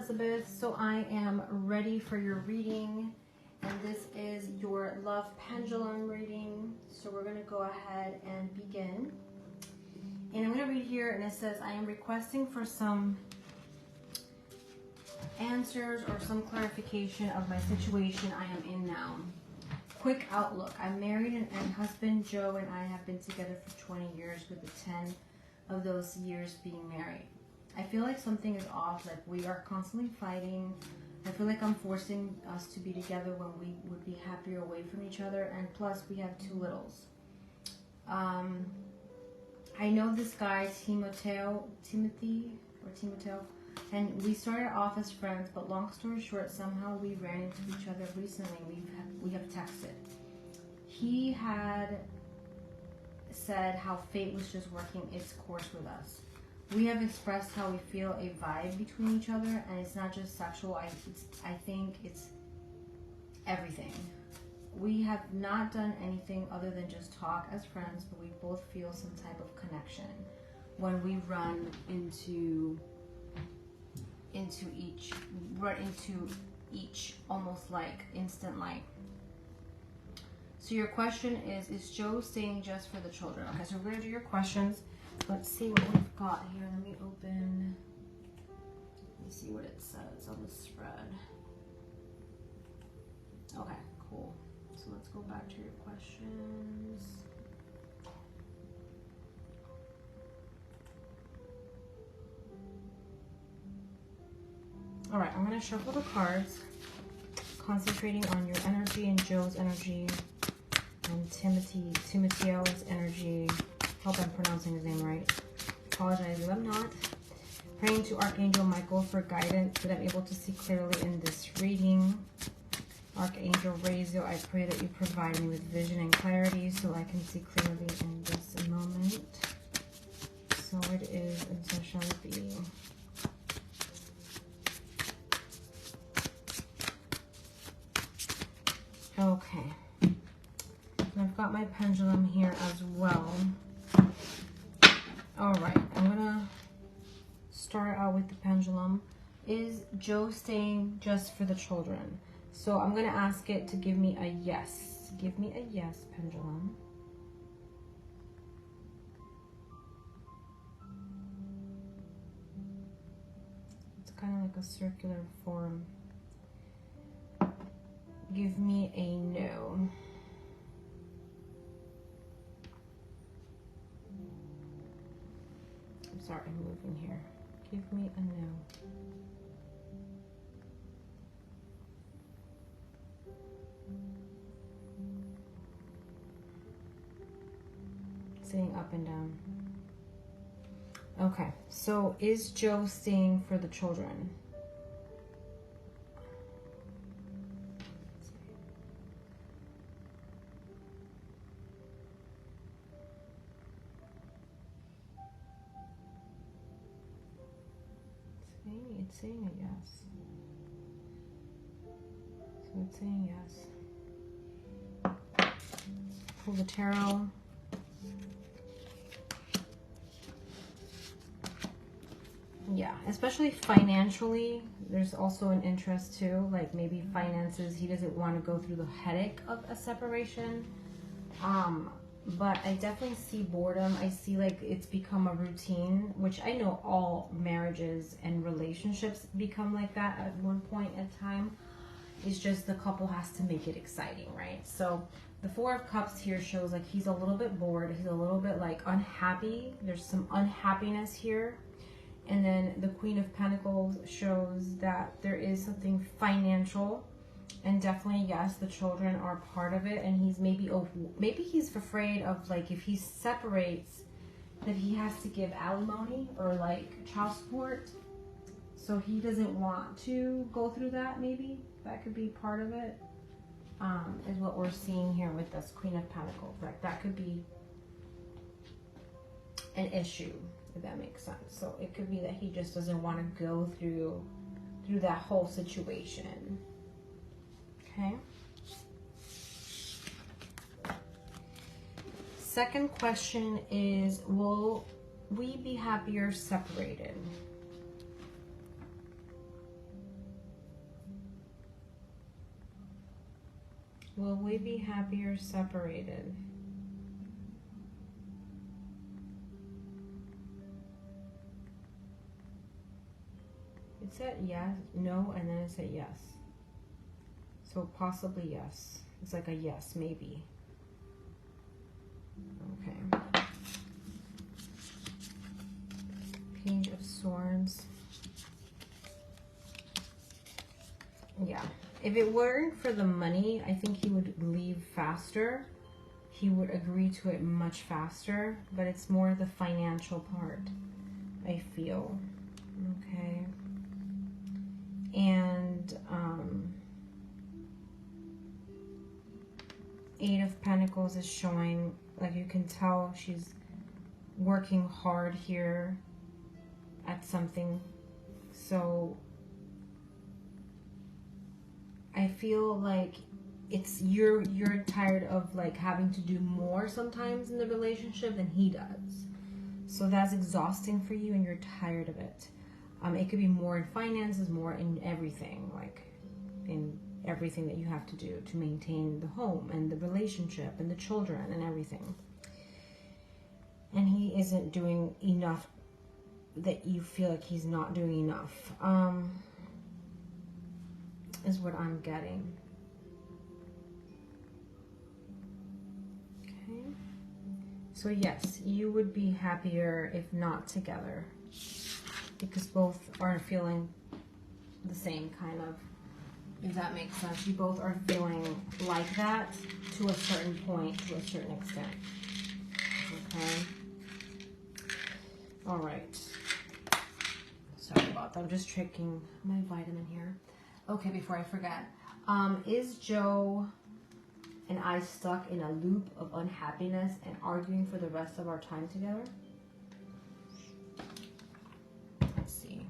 Elizabeth. So I am ready for your reading, and this is your love pendulum reading. So we're going to go ahead and begin. And I'm going to read here, and it says, I am requesting for some answers or some clarification of my situation I am in now. Quick outlook. I'm married, and husband Joe and I have been together for 20 years, with the 10 of those years being married. I feel like something is off, like we are constantly fighting. I feel like I'm forcing us to be together when we would be happier away from each other, and plus we have 2 littles. I know this guy, Timothy, and we started off as friends, but long story short, somehow we ran into each other recently. We have texted. He had said how fate was just working its course with us. We have expressed how we feel a vibe between each other, and it's not just sexual. I think it's everything. We have not done anything other than just talk as friends, but we both feel some type of connection when we run into each almost like instant light. So your question is Joe staying just for the children? Okay, so we're going to do your questions. Let's see what we've got here. Let me see what it says on the spread. Okay, cool. So let's go back to your questions. All right, I'm going to shuffle the cards, concentrating on your energy and Joe's energy and Timothy's energy. Hope I'm pronouncing his name right. Apologize if I'm not. Praying to Archangel Michael for guidance that I'm able to see clearly in this reading. Archangel Raziel, I pray that you provide me with vision and clarity so I can see clearly in this moment. So it is, and so shall it be. Okay. And I've got my pendulum here as well. Alright, I'm going to start out with the pendulum. Is Joe staying just for the children? So I'm going to ask it to give me a yes. Give me a yes, pendulum. It's kind of like a circular form. Give me a no. Sorry, I'm moving here. Give me a no. Saying up and down. Okay, so is Joe staying for the children? It's saying a yes. So it's saying yes. Pull the tarot. Yeah, especially financially, there's also an interest too. Like maybe finances, he doesn't want to go through the headache of a separation. But I definitely see boredom. I see like it's become a routine, which I know all marriages and relationships become like that at one point in time. It's just the couple has to make it exciting, right? So the 4 of Cups here shows like he's a little bit bored. He's a little bit like unhappy. There's some unhappiness here. And then the Queen of Pentacles shows that there is something financial. And definitely, yes, the children are part of it. And he's maybe he's afraid of like if he separates that he has to give alimony or like child support. So he doesn't want to go through that. Maybe that could be part of it. Is what we're seeing here with this Queen of Pentacles. Like that could be an issue, if that makes sense. So it could be that he just doesn't want to go through that whole situation. Okay. Second question is, will we be happier separated? Will we be happier separated? It said yes, no, and then it said yes. So possibly yes. It's like a yes, maybe. Okay. Page of Swords. Yeah. If it weren't for the money, I think he would leave faster. He would agree to it much faster, but it's more the financial part, I feel. Okay. And Eight of Pentacles is showing, like you can tell she's working hard here at something. So I feel like it's you're tired of like having to do more sometimes in the relationship than he does. So that's exhausting for you and you're tired of it. It could be more in finances, more in everything, like in everything that you have to do to maintain the home and the relationship and the children and everything. And he isn't doing enough, that you feel like he's not doing enough, is what I'm getting. Okay. So yes, you would be happier if not together, because both are feeling the same kind of, if that makes sense. You both are feeling like that to a certain point, to a certain extent. Okay. All right. Sorry about that. I'm just taking my vitamin here. Okay, before I forget. Is Joe and I stuck in a loop of unhappiness and arguing for the rest of our time together? Let's see.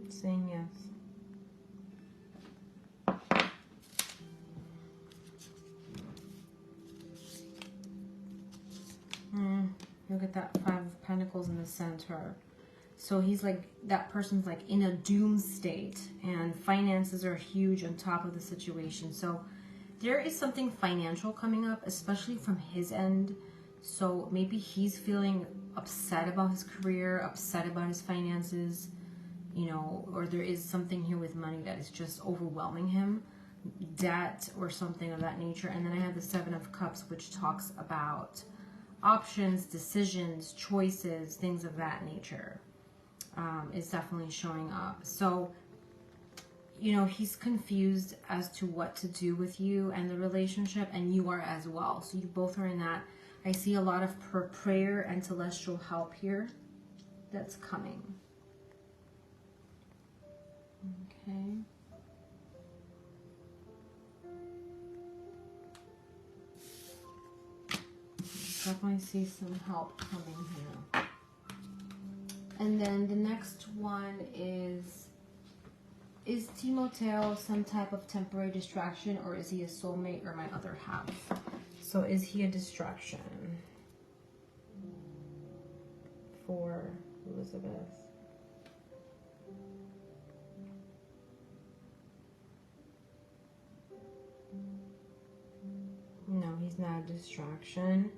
Saying yes. Look at that Five of Pentacles in the center. So he's like, that person's like in a doom state, and finances are huge on top of the situation. So there is something financial coming up, especially from his end. So maybe he's feeling upset about his career, upset about his finances, you know, or there is something here with money that is just overwhelming him, debt or something of that nature. And then I have the Seven of Cups, which talks about options, decisions, choices, things of that nature. Is definitely showing up. So, you know, he's confused as to what to do with you and the relationship, and you are as well. So you both are in that. I see a lot of prayer and celestial help here that's coming. Okay. Definitely see some help coming here. And then the next one is Timoteo some type of temporary distraction, or is he a soulmate or my other half? So is he a distraction for Elizabeth? No, he's not a distraction.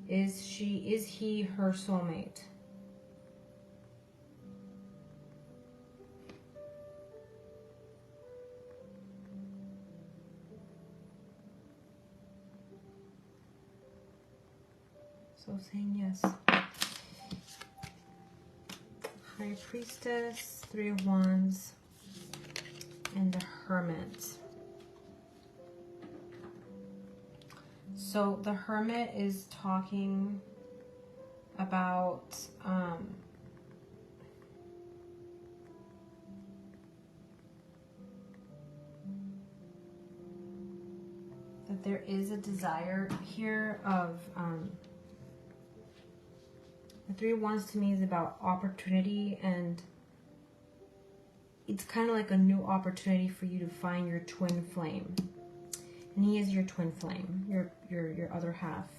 Is he her soulmate? So saying yes. High Priestess, Three of Wands, and the Hermit. So the Hermit is talking about that there is a desire here of the Three of Wands to me is about opportunity, and it's kind of like a new opportunity for you to find your twin flame. And he is your twin flame, your other half.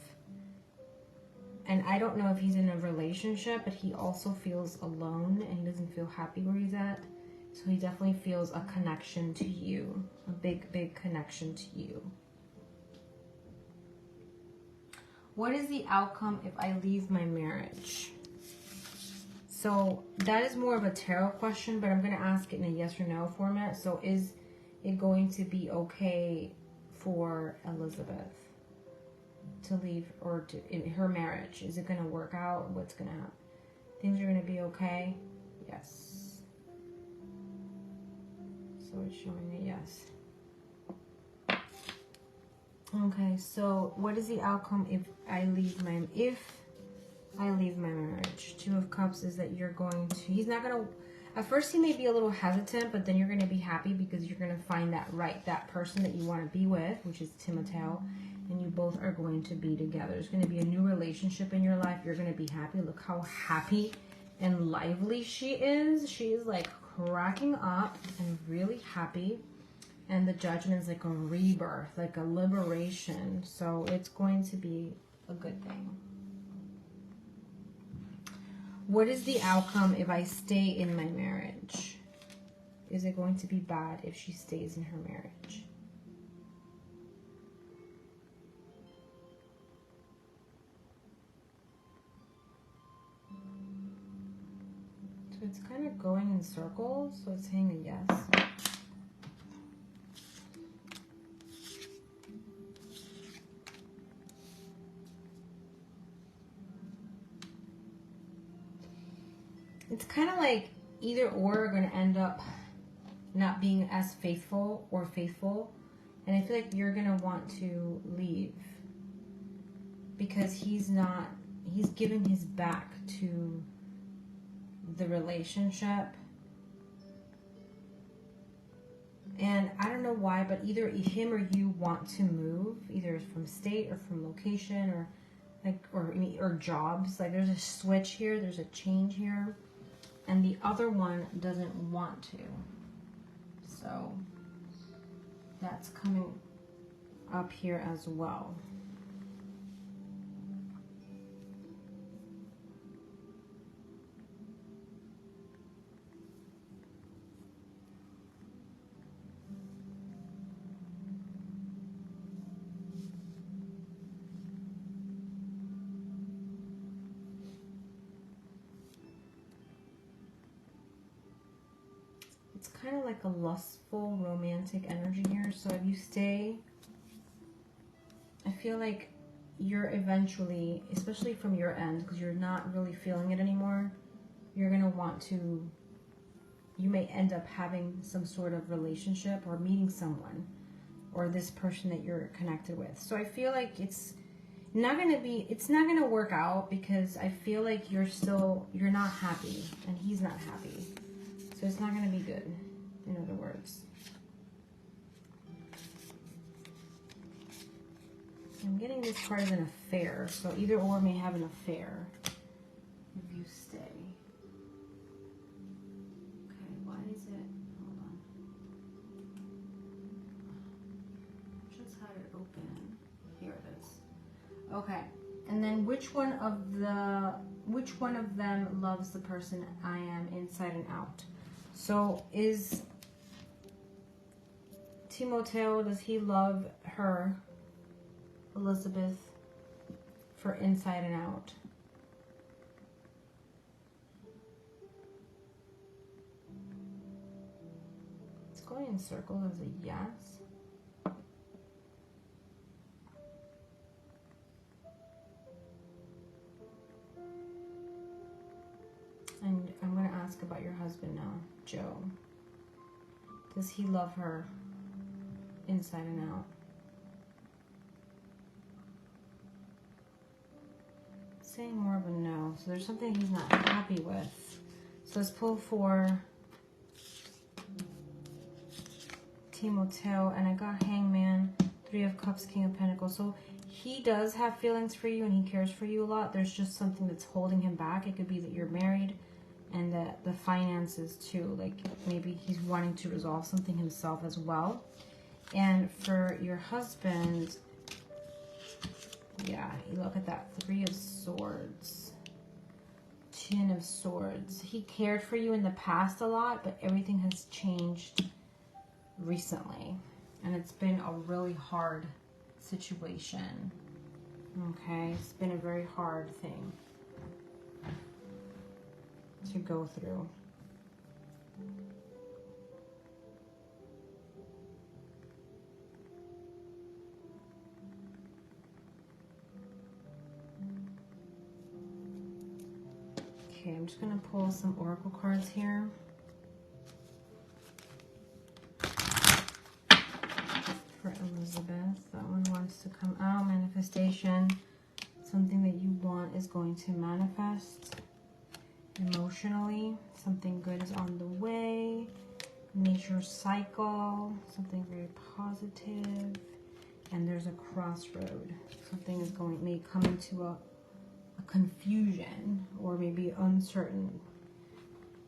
And I don't know if he's in a relationship, but he also feels alone and he doesn't feel happy where he's at. So he definitely feels a connection to you, a big, big connection to you. What is the outcome if I leave my marriage? So that is more of a tarot question, but I'm going to ask it in a yes or no format. So is it going to be okay for Elizabeth to leave, or in her marriage? Is it going to work out? What's going to happen? Things are going to be okay? Yes. So it's showing a yes. Okay, so what is the outcome if I leave my marriage? Two of Cups is that you're going to, he's not going to, at first he may be a little hesitant, but then you're going to be happy because you're going to find that person that you want to be with, which is Timoteo, and you both are going to be together. There's going to be a new relationship in your life. You're going to be happy. Look how happy and lively she is. She is like cracking up and really happy. And the Judgment is like a rebirth, like a liberation. So it's going to be a good thing. What is the outcome if I stay in my marriage? Is it going to be bad if she stays in her marriage? So it's kind of going in circles. So it's saying a yes. It's kind of like either or are going to end up not being as faithful or faithful. And I feel like you're going to want to leave because he's giving his back to the relationship. And I don't know why, but either him or you want to move, either from state or from location or like, or jobs. Like there's a switch here, there's a change here. And the other one doesn't want to. So that's coming up here as well. It's kind of like a lustful, romantic energy here. So if you stay, I feel like you're eventually, especially from your end, because you're not really feeling it anymore, you're going to want to, you may end up having some sort of relationship or meeting someone or this person that you're connected with. So I feel like it's not going to work out because I feel like you're not happy and he's not happy. So it's not going to be good, in other words. I'm getting this card as an affair, so either or may have an affair if you stay. Okay, why is it? Hold on. Just had it open. Here it is. Okay, and then which one of them loves the person I am inside and out? So is Timoteo, does he love her, Elizabeth, for inside and out? It's going in circles as a yes. And I'm going to ask about your husband now, Joe. Does he love her inside and out? Saying more of a no. So there's something he's not happy with. So let's pull for Timoteo. And I got Hangman, Three of Cups, King of Pentacles. So he does have feelings for you and he cares for you a lot. There's just something that's holding him back. It could be that you're married and that the finances too. Like maybe he's wanting to resolve something himself as well. And for your husband, yeah, you look at that 3 of Swords, 10 of Swords. He cared for you in the past a lot, but everything has changed recently. And it's been a really hard situation. Okay, it's been a very hard thing to go through. Okay, I'm just going to pull some oracle cards here. For Elizabeth, that one wants to come out. Manifestation. Something that you want is going to manifest emotionally. Something good is on the way. Nature cycle. Something very positive. And there's a crossroad. Something is may come into a confusion or maybe uncertain.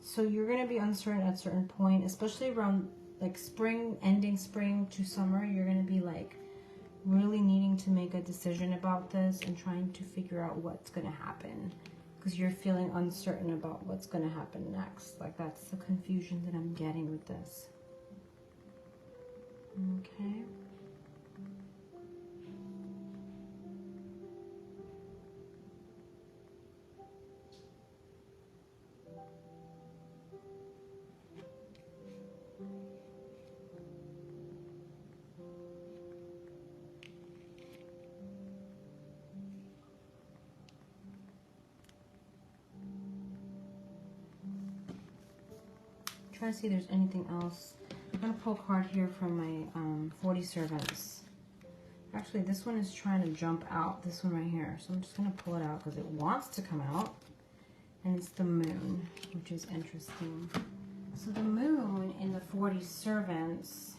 So you're going to be uncertain at a certain point, especially around like spring, ending spring to summer. You're going to be like really needing to make a decision about this and trying to figure out what's going to happen because you're feeling uncertain about what's going to happen next. Like that's the confusion that I'm getting with this. Okay. Trying to see if there's anything else. I'm going to pull a card here from my 40 servants. Actually, this one is trying to jump out. This one right here. So I'm just going to pull it out because it wants to come out. And it's the moon, which is interesting. So the moon in the 40 servants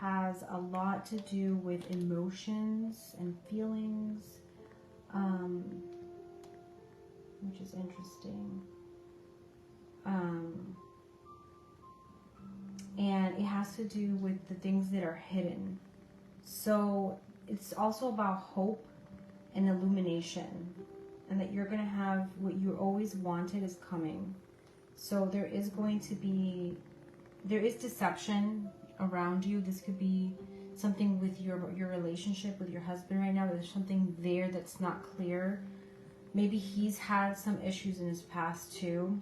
has a lot to do with emotions and feelings, which is interesting. And it has to do with the things that are hidden. So it's also about hope and illumination, and that you're going to have what you always wanted is coming. So there is going to be, there is deception around you. This could be something with your relationship with your husband right now. There's something there that's not clear. Maybe he's had some issues in his past too.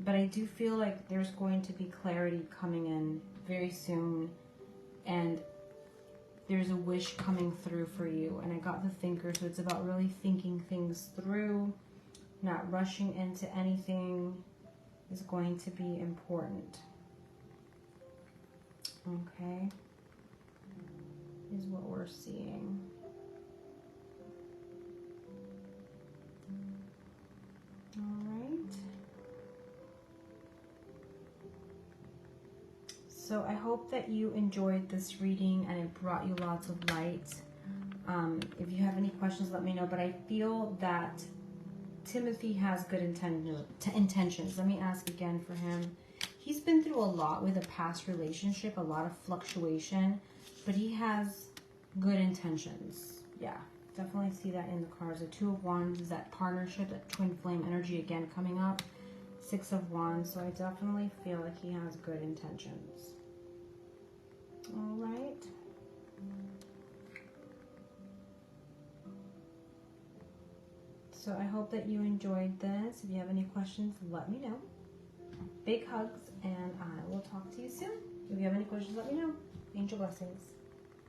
But I do feel like there's going to be clarity coming in very soon, and there's a wish coming through for you. And I got the thinker, so it's about really thinking things through, not rushing into anything is going to be important. Okay, is what we're seeing. All right. So I hope that you enjoyed this reading and it brought you lots of light. If you have any questions, let me know. But I feel that Timothy has good intentions. Let me ask again for him. He's been through a lot with a past relationship, a lot of fluctuation, but he has good intentions. Yeah, definitely see that in the cards. The 2 of Wands is that partnership, that twin flame energy again coming up. 6 of Wands, so I definitely feel like he has good intentions. All right. So I hope that you enjoyed this. If you have any questions, let me know. Big hugs, and I will talk to you soon. If you have any questions, let me know. Angel blessings.